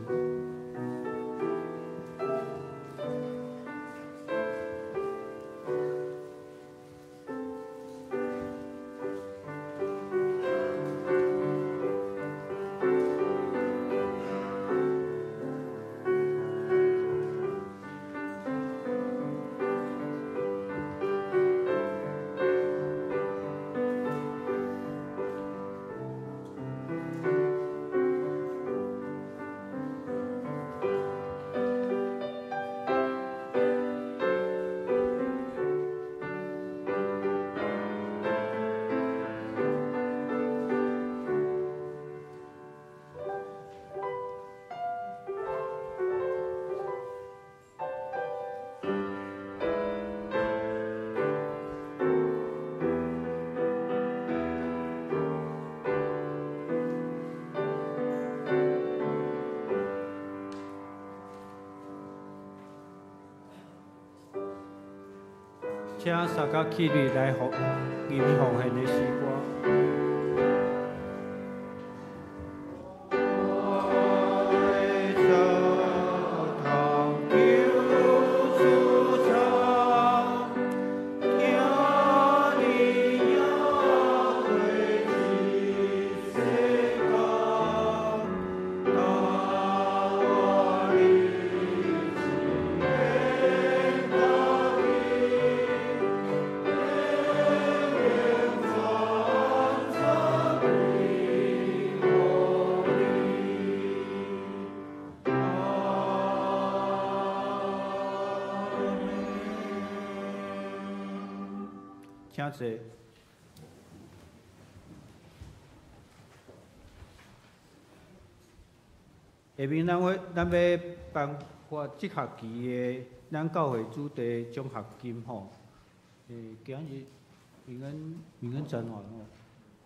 请三角起立来奉吟奉献的诗歌。请坐。下面咱要颁发即学期的咱教会主题奖学金吼。今日平安展览吼，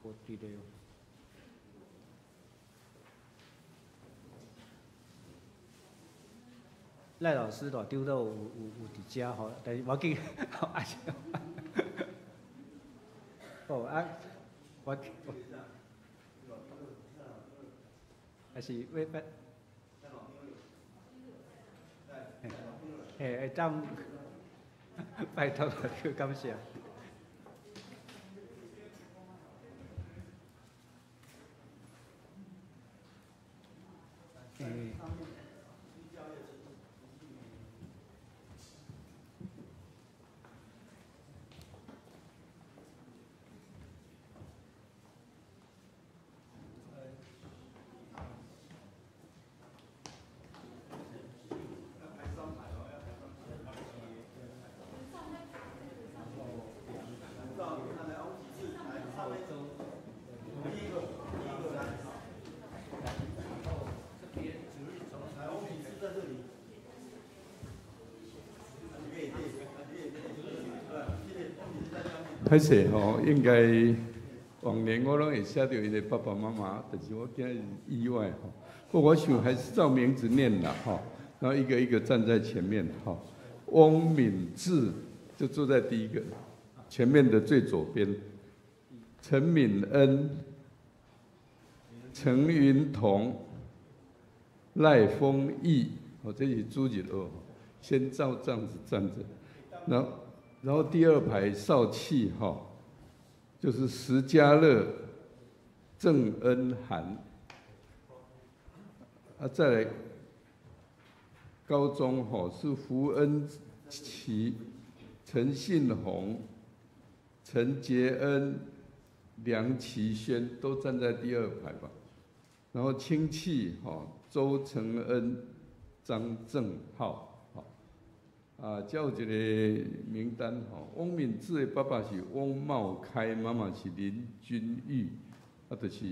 我伫咧。赖老师大丢到有伫遮吼，但是我记，哦啊，我还是要拜，当拜托了，感谢。歹势吼，应该往年我拢会写到伊的爸爸妈妈，但是我今日意外吼。不过我想还是照名字念啦吼，然后一个一个站在前面吼。翁敏智就坐在第一个，前面的最左边。陈敏恩、陈云彤、赖丰义，哦，这是朱日哦，先照这样子站着，然后第二排少气哈，就是石家乐、郑恩涵，再来高中哈是胡恩琪、陈信宏、陈杰恩、梁其轩都站在第二排吧，然后亲戚哈周承恩、张正浩。才有一个名单吼，翁敏智的爸爸是翁茂开，妈妈是林君玉，就是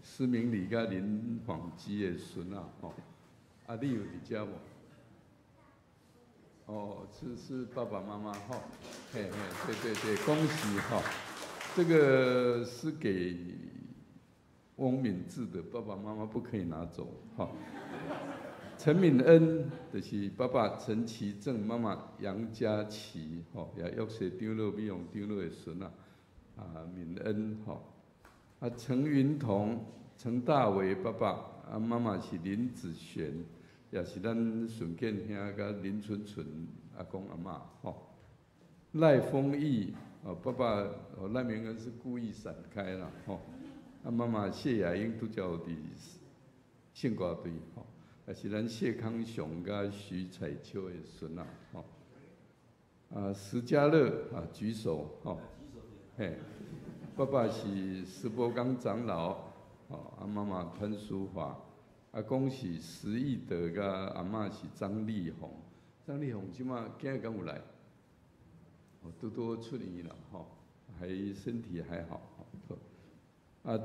施明礼甲林晃基的孙仔吼。你有伫遮无？哦，是爸爸妈妈吼，嘿，对，恭喜哈！这个是给翁敏智的爸爸妈妈，不可以拿走哈。陈敏恩就是爸爸陈其正，妈妈杨佳琪，吼，也约瑟长老、美容长老的孙仔，敏恩吼，陈云彤、陈大伟爸爸，妈妈是林子璇，也是咱顺建兄甲林纯纯阿公阿嬷吼。赖丰义，爸爸赖明恩是故意闪开啦，吼，妈妈谢雅英都叫伫献歌队，吼。也是咱谢康雄甲徐彩秋的孙仔，吼，石家乐举手，吼，嘿，爸爸是石波刚长老，妈妈潘淑华，阿公是石义德，甲阿嬷是张丽红，张丽红即马今日敢有来，多多出院了，吼，还身体还好，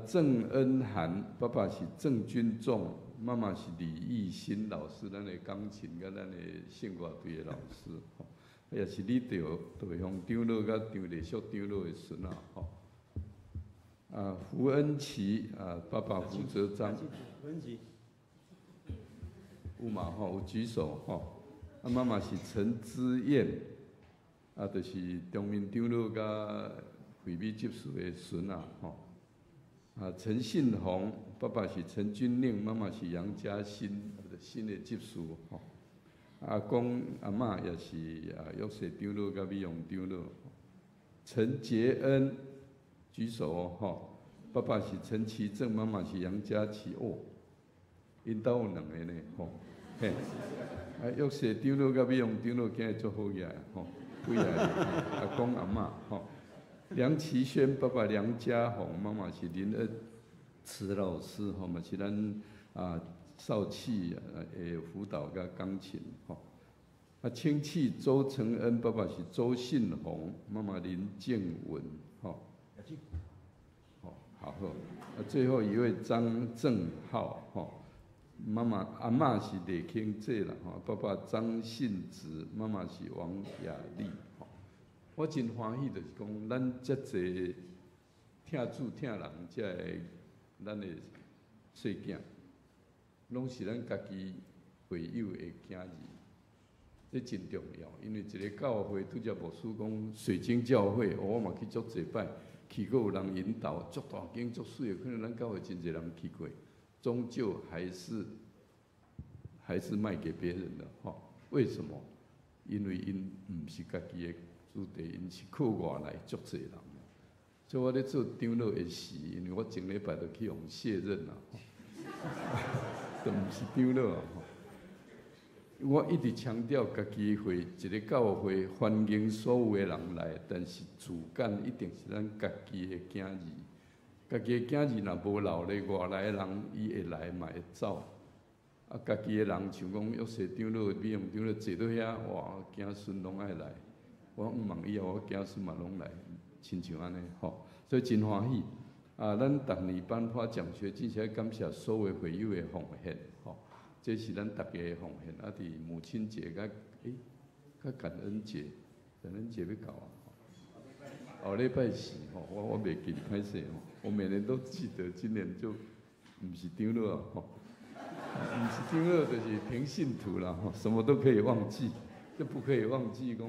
郑恩涵，爸爸是郑君仲。妈妈是李义新老师，咱的钢琴甲咱的献歌队的老师，吼，也是李道乡长老甲张立淑长老的孙仔，吼。胡恩琪，爸爸胡哲章。有嘛吼，有举手吼。妈妈是陈之燕，啊，就是中民长老甲惠美执事的孙啊，吼。啊，陈信宏，爸爸是陈君令，妈妈是杨嘉欣，新的执事吼。阿公阿嬷也是啊，约瑟长老甲美容长老。陈杰恩举手哦，吼，爸爸是陈其正，妈妈是杨佳琪哦，因兜有两个呢，吼，嘿，啊，约瑟长老甲美容长老今日做好个，吼，几个阿公阿嬷，吼。梁其轩，爸爸梁家宏，妈妈是林恩慈老师，吼嘛是咱啊少气的辅导甲钢琴，吼。啊，亲戚周承恩，爸爸是周信宏，妈妈林建文，吼。好，啊，最后一位张正浩，吼，妈妈阿嬷是李庆姐啦，吼，爸爸张信直，妈妈是王雅丽。我真欢喜，就是讲咱遮济疼主疼人，遮个咱的细囝，拢是咱家己会友的囝儿，这真重要。因为一个教会，拄则牧师讲水晶教会，我嘛去足济摆，去过有人引导，足大间足水的，可能咱教会真侪人去过，终究还是卖给别人的吼。为什么？因为因唔是家己的。主题因是靠外来足侪人，所以我咧做长老的时，因为我前礼拜就去互卸任啦，都毋是长老啊。我一直强调家己会一个教会欢迎所有的人来，但是主干一定是咱家己的囝儿。家己的囝儿若无留咧，外来的人伊会来嘛会走。啊，家己的人像讲约瑟长老、美容长老坐到遐，哇，子孙拢爱来。我毋忙以后，我子孙嘛拢来，亲像安尼吼，所以真欢喜。啊，咱逐年颁发奖学金，是要感谢所有会友的奉献，吼，这是咱大家的奉献。啊，伫母亲节甲感恩节要到啊，后礼拜四吼，我袂记歹势吼，我每年都记得，今年就毋是长老啊吼，毋是长老就是凭信徒啦吼，什么都可以忘记。就不可以忘记讲，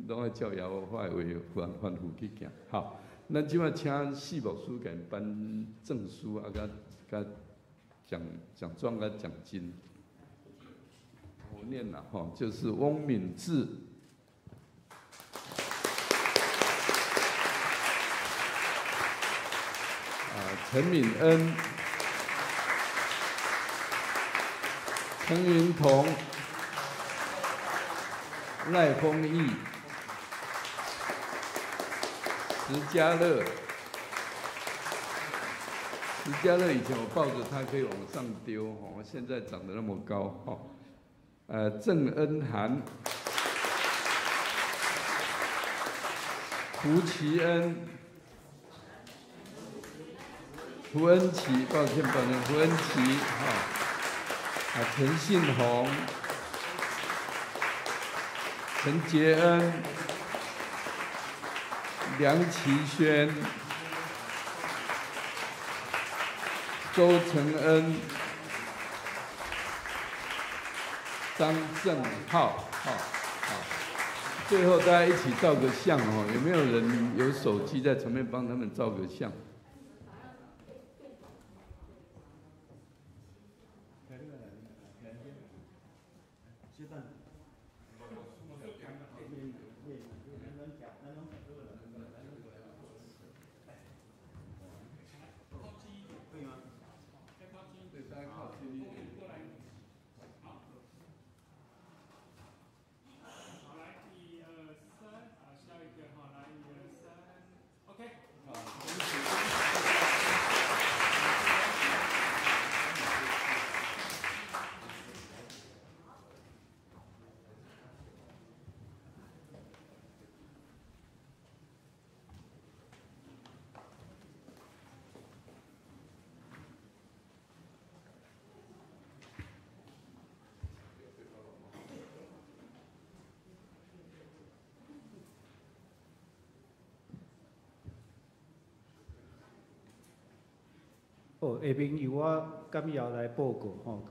拢要照妖法的话反复去行。好，咱即摆请四牧师给颁证书啊，甲奖状甲奖金。我念了哈，就是翁敏智、陈敏恩、陈云彤。赖丰义、石家乐以前我抱着它可以往上丢哦，现在长得那么高哦。郑恩涵、胡奇恩、胡恩琪，抱歉，胡恩琪哈，陈信宏。陈杰恩、梁其轩、周承恩、张正浩，最后大家一起照个相哦。有没有人有手机在前面帮他们照个相？下面由我简要来报告吼。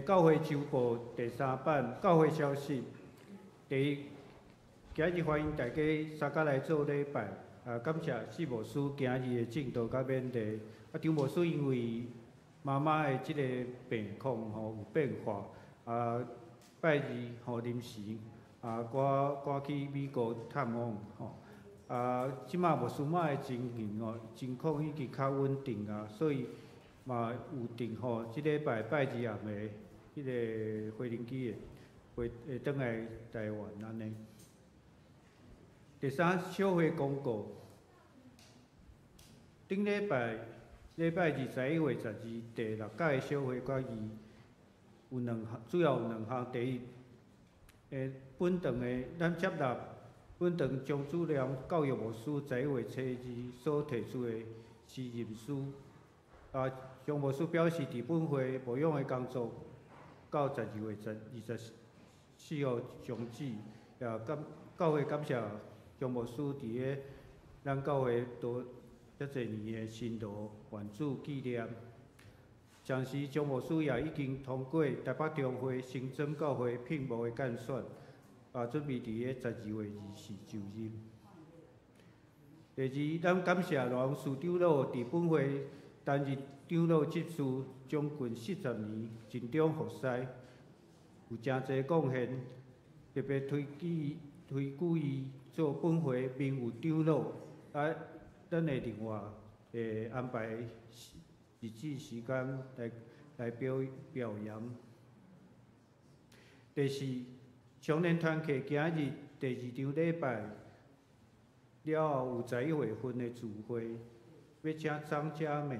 教会周报第3版教会消息。第一，今日欢迎大家参加来做礼拜。感谢四牧师今日的正道甲勉励。张牧师因为妈妈的即个病况有变化，拜二临时赶去美国探望即马牧师妈的情形情况已经较稳定所以嘛有定即礼拜拜二暗暝，迄个飞行机会转来台湾安尼。第三，小会公告。顶礼拜21月12日，第6届小会决议主要有2项。第一，本堂咱接纳本堂张主良教育牧师11月7日所提出的辞任书。张牧师表示，伫本会牧养的工作到12月24号终止。教会感谢张牧师伫个咱教会多遮侪年的辛劳援助纪念。同时，张牧师也已经通过台北中会新增教会聘牧的间选，准备伫个12月24就任。第二，咱感谢王氏长老伫本会担任长老执事将近40年，尽忠服侍，有诚侪贡献，特别推举伊做本会名誉长老。咱会另外安排日子时间来表扬。第四，青年团契今日第2场礼拜了后，有11月份的聚会，要请张佳美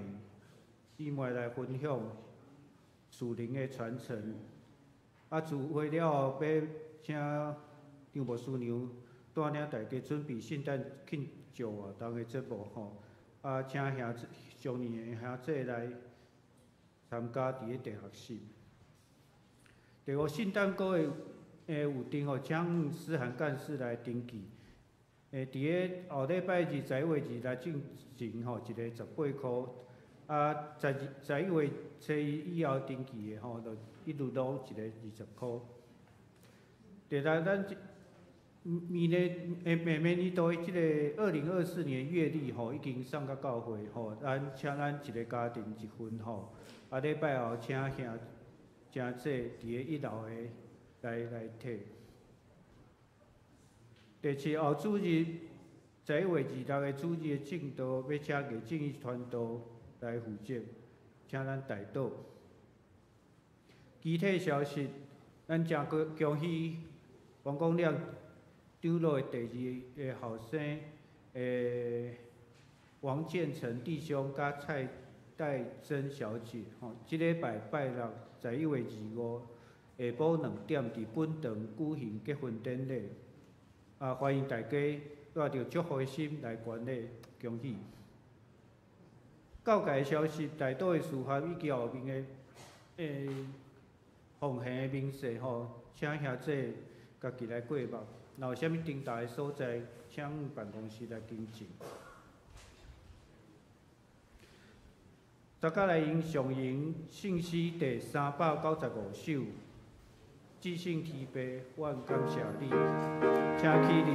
姊妹来分享属灵的传承。聚会了后，要请张牧师娘带领大家准备圣诞庆祝活动的节目请上年的兄弟来参加伫个地学室。第五，圣诞歌的有定请思涵干事来登记。伫个后礼拜11月2日进行一个18箍，11月7日以后登记的就一律拢一个20箍。第六，咱明年度的即个2024年月历已经送到教会请咱一个家庭一份礼拜后请兄真济伫个1楼的来摕。第七，后主日11月26日主日的正道要请艺正义传道来负责，请咱代祷。具体消息，咱诚恭喜王光亮长老的第2个后生王建成弟兄甲蔡代珍小姐即礼拜拜611月25下晡2点伫本堂举行结婚典礼。欢迎大家带着祝福的心来观礼，恭喜！教界的消息，大岛的事项以及后面的奉献的明细请兄弟家己来过目。若有啥物重大的所在，请办公室来跟进。大家来迎上迎信息第395首，至圣天父，我感谢你，请起立。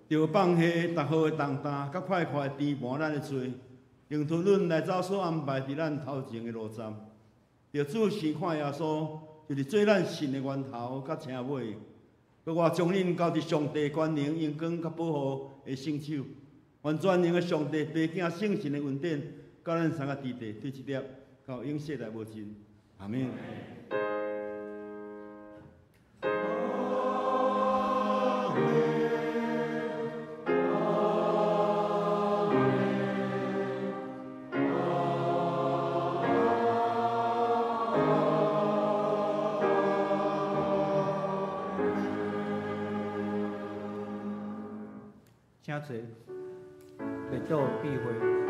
着放下逐号的重担，甲歹快填满咱的罪，用途论来走所安排伫咱头前的路站。着仔细看耶稣，就是做咱信的源头甲车尾。佮我将恁交伫上帝权能、荣光甲保护的圣手，愿全能的上帝、父子圣神的恩典，甲咱三个弟弟对一粒，到永世来无尽。阿门。请坐，来做避讳。